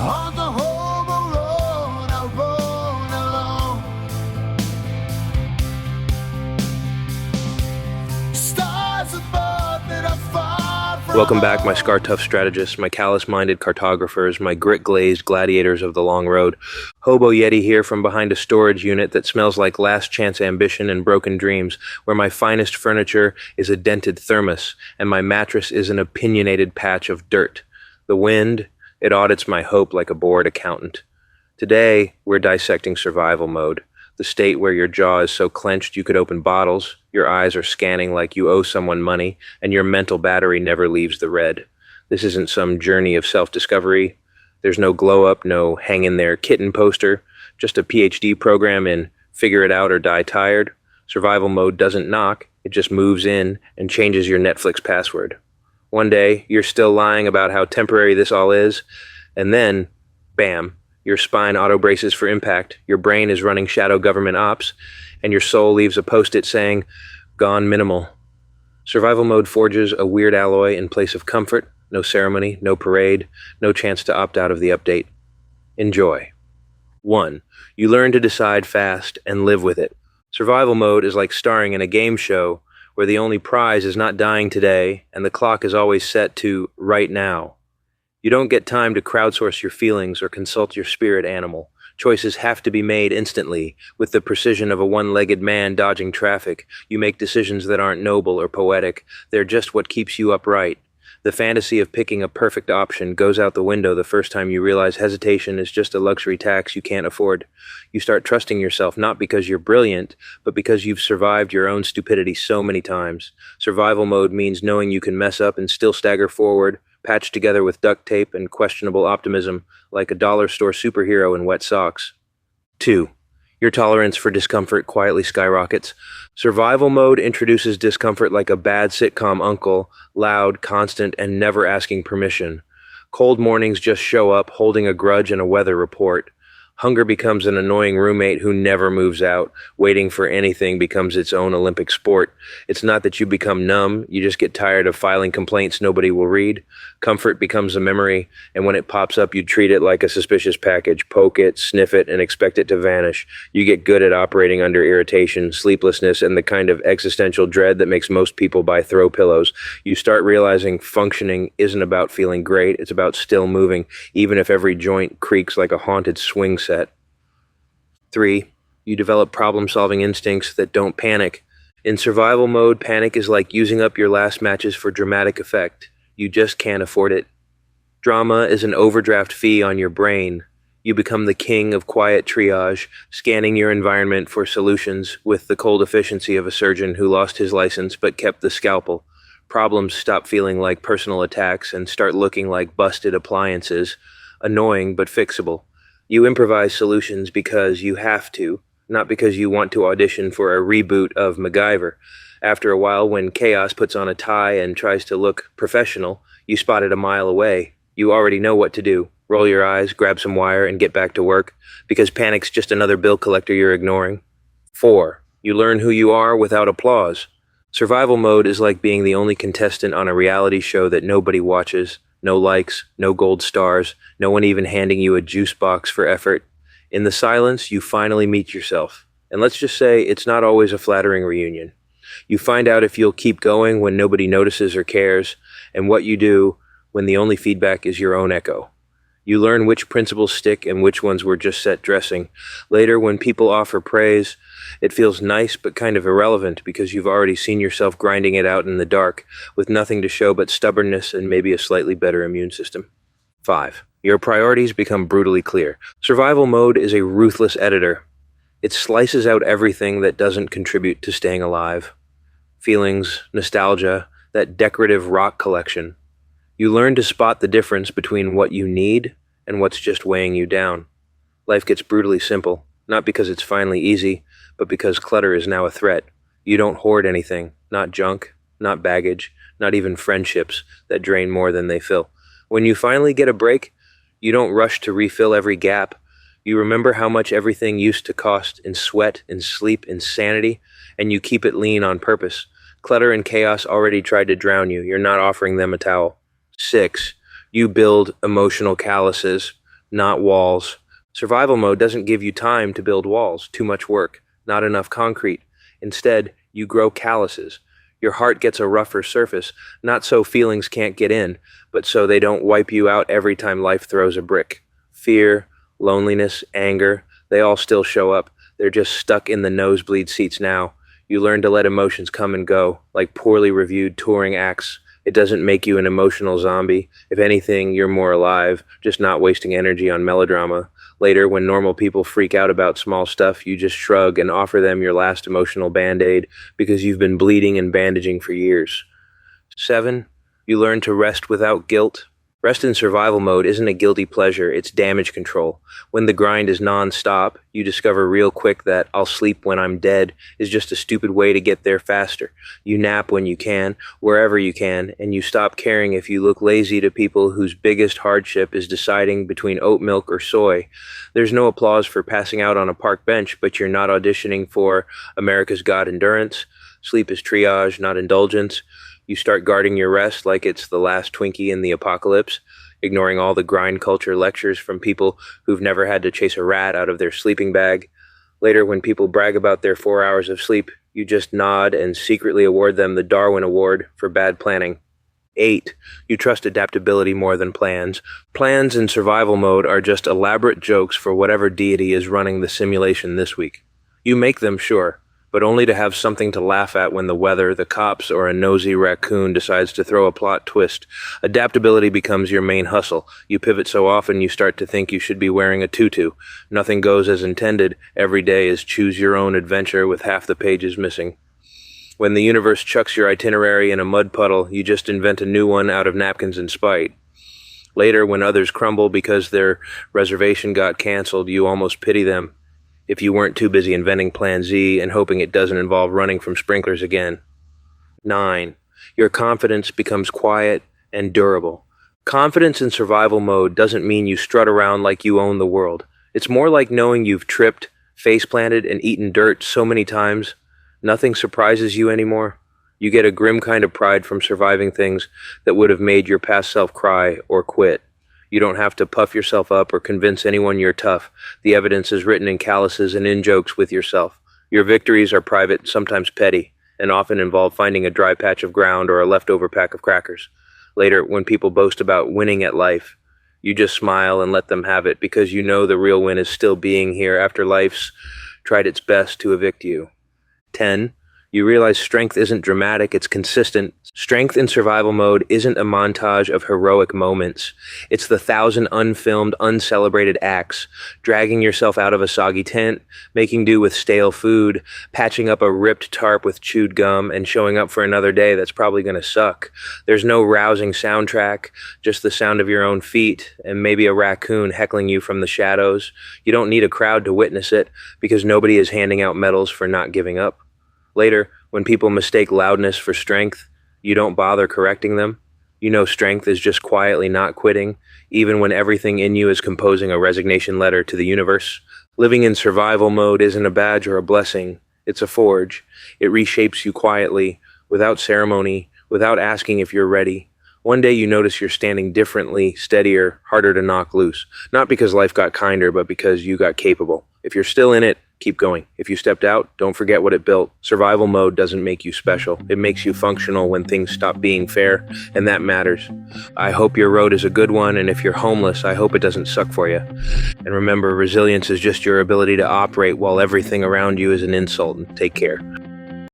On the Hobo road, I roam alone. Stars above that are far from Welcome back, my scar-tough strategists, my callous-minded cartographers, my grit-glazed gladiators of the long road. Hobo Yeti here from behind a storage unit that smells like last-chance ambition and broken dreams, where my finest furniture is a dented thermos, and my mattress is an opinionated patch of dirt. The wind, it audits my hope like a bored accountant. Today, we're dissecting survival mode, the state where your jaw is so clenched you could open bottles, your eyes are scanning like you owe someone money, and your mental battery never leaves the red. This isn't some journey of self-discovery. There's no glow-up, no hang-in-there kitten poster, just a PhD program in figure it out or die tired. Survival mode doesn't knock, it just moves in and changes your Netflix password. One day, you're still lying about how temporary this all is, and then, bam, your spine auto-braces for impact, your brain is running shadow government ops, and your soul leaves a post-it saying, "Gone minimal." Survival mode forges a weird alloy in place of comfort, no ceremony, no parade, no chance to opt out of the update. Enjoy. 1. You learn to decide fast and live with it. Survival mode is like starring in a game show where the only prize is not dying today and the clock is always set to right now. You don't get time to crowdsource your feelings or consult your spirit animal. Choices have to be made instantly. With the precision of a one-legged man dodging traffic, you make decisions that aren't noble or poetic. They're just what keeps you upright. The fantasy of picking a perfect option goes out the window the first time you realize hesitation is just a luxury tax you can't afford. You start trusting yourself not because you're brilliant, but because you've survived your own stupidity so many times. Survival mode means knowing you can mess up and still stagger forward, patched together with duct tape and questionable optimism, like a dollar store superhero in wet socks. 2. Your tolerance for discomfort quietly skyrockets. Survival mode introduces discomfort like a bad sitcom uncle, loud, constant, and never asking permission. Cold mornings just show up, holding a grudge and a weather report. Hunger becomes an annoying roommate who never moves out. Waiting for anything becomes its own Olympic sport. It's not that you become numb, you just get tired of filing complaints nobody will read. Comfort becomes a memory, and when it pops up, you treat it like a suspicious package, poke it, sniff it, and expect it to vanish. You get good at operating under irritation, sleeplessness, and the kind of existential dread that makes most people buy throw pillows. You start realizing functioning isn't about feeling great, it's about still moving, even if every joint creaks like a haunted swing set. 3. You develop problem-solving instincts that don't panic. In survival mode, panic is like using up your last matches for dramatic effect. You just can't afford it. Drama is an overdraft fee on your brain. You become the king of quiet triage, scanning your environment for solutions with the cold efficiency of a surgeon who lost his license but kept the scalpel. Problems stop feeling like personal attacks and start looking like busted appliances, annoying but fixable. You improvise solutions because you have to, not because you want to audition for a reboot of MacGyver. After a while, when chaos puts on a tie and tries to look professional, you spot it a mile away. You already know what to do. Roll your eyes, grab some wire, and get back to work, because panic's just another bill collector you're ignoring. 4. You learn who you are without applause. Survival mode is like being the only contestant on a reality show that nobody watches. No likes, no gold stars, no one even handing you a juice box for effort. In the silence, you finally meet yourself. And let's just say it's not always a flattering reunion. You find out if you'll keep going when nobody notices or cares, and what you do when the only feedback is your own echo. You learn which principles stick and which ones were just set dressing. Later, when people offer praise, it feels nice but kind of irrelevant because you've already seen yourself grinding it out in the dark, with nothing to show but stubbornness and maybe a slightly better immune system. 5. Your priorities become brutally clear. Survival mode is a ruthless editor. It slices out everything that doesn't contribute to staying alive. Feelings, nostalgia, that decorative rock collection. You learn to spot the difference between what you need and what's just weighing you down. Life gets brutally simple, not because it's finally easy, but because clutter is now a threat. You don't hoard anything, not junk, not baggage, not even friendships that drain more than they fill. When you finally get a break, you don't rush to refill every gap. You remember how much everything used to cost in sweat, in sleep, in sanity, and you keep it lean on purpose. Clutter and chaos already tried to drown you. You're not offering them a towel. 6. You build emotional calluses. not walls. Survival mode doesn't give you time to build walls, too much work, not enough concrete. Instead, you grow calluses. Your heart gets a rougher surface, not so feelings can't get in, but so they don't wipe you out every time life throws a brick. Fear, loneliness, anger, they all still show up. They're just stuck in the nosebleed seats now. You learn to let emotions come and go, like poorly reviewed touring acts. It doesn't make you an emotional zombie. If anything, you're more alive, just not wasting energy on melodrama. Later, when normal people freak out about small stuff, you just shrug and offer them your last emotional band-aid because you've been bleeding and bandaging for years. 7. You learn to rest without guilt. Rest in survival mode isn't a guilty pleasure, it's damage control. When the grind is non-stop, you discover real quick that "I'll sleep when I'm dead" is just a stupid way to get there faster. You nap when you can, wherever you can, and you stop caring if you look lazy to people whose biggest hardship is deciding between oat milk or soy. There's no applause for passing out on a park bench, but you're not auditioning for America's Got Endurance. Sleep is triage, not indulgence. You start guarding your rest like it's the last Twinkie in the apocalypse, ignoring all the grind culture lectures from people who've never had to chase a rat out of their sleeping bag. Later, when people brag about their 4 hours of sleep, you just nod and secretly award them the Darwin Award for bad planning. 8. You trust adaptability more than plans. Plans in survival mode are just elaborate jokes for whatever deity is running the simulation this week. You make them, sure, but only to have something to laugh at when the weather, the cops, or a nosy raccoon decides to throw a plot twist. Adaptability becomes your main hustle. You pivot so often you start to think you should be wearing a tutu. Nothing goes as intended. Every day is choose your own adventure with half the pages missing. When the universe chucks your itinerary in a mud puddle, you just invent a new one out of napkins and spite. Later, when others crumble because their reservation got canceled, you almost pity them. If you weren't too busy inventing Plan Z and hoping it doesn't involve running from sprinklers again. 9. Your confidence becomes quiet and durable. Confidence in survival mode doesn't mean you strut around like you own the world. It's more like knowing you've tripped, face-planted, and eaten dirt so many times, nothing surprises you anymore. You get a grim kind of pride from surviving things that would have made your past self cry or quit. You don't have to puff yourself up or convince anyone you're tough. The evidence is written in calluses and in jokes with yourself. Your victories are private, sometimes petty, and often involve finding a dry patch of ground or a leftover pack of crackers. Later, when people boast about winning at life, you just smile and let them have it because you know the real win is still being here after life's tried its best to evict you. 10. You realize strength isn't dramatic, it's consistent. Strength in survival mode isn't a montage of heroic moments. It's the 1,000 unfilmed, uncelebrated acts. Dragging yourself out of a soggy tent, making do with stale food, patching up a ripped tarp with chewed gum, and showing up for another day that's probably gonna suck. There's no rousing soundtrack, just the sound of your own feet, and maybe a raccoon heckling you from the shadows. You don't need a crowd to witness it, because nobody is handing out medals for not giving up. Later, when people mistake loudness for strength, you don't bother correcting them. You know strength is just quietly not quitting, even when everything in you is composing a resignation letter to the universe. Living in survival mode isn't a badge or a blessing. It's a forge. It reshapes you quietly, without ceremony, without asking if you're ready. One day you notice you're standing differently, steadier, harder to knock loose. Not because life got kinder, but because you got capable. If you're still in it, keep going. If you stepped out, don't forget what it built. Survival mode doesn't make you special. It makes you functional when things stop being fair, and that matters. I hope your road is a good one, and if you're homeless, I hope it doesn't suck for you. And remember, resilience is just your ability to operate while everything around you is an insult. And take care.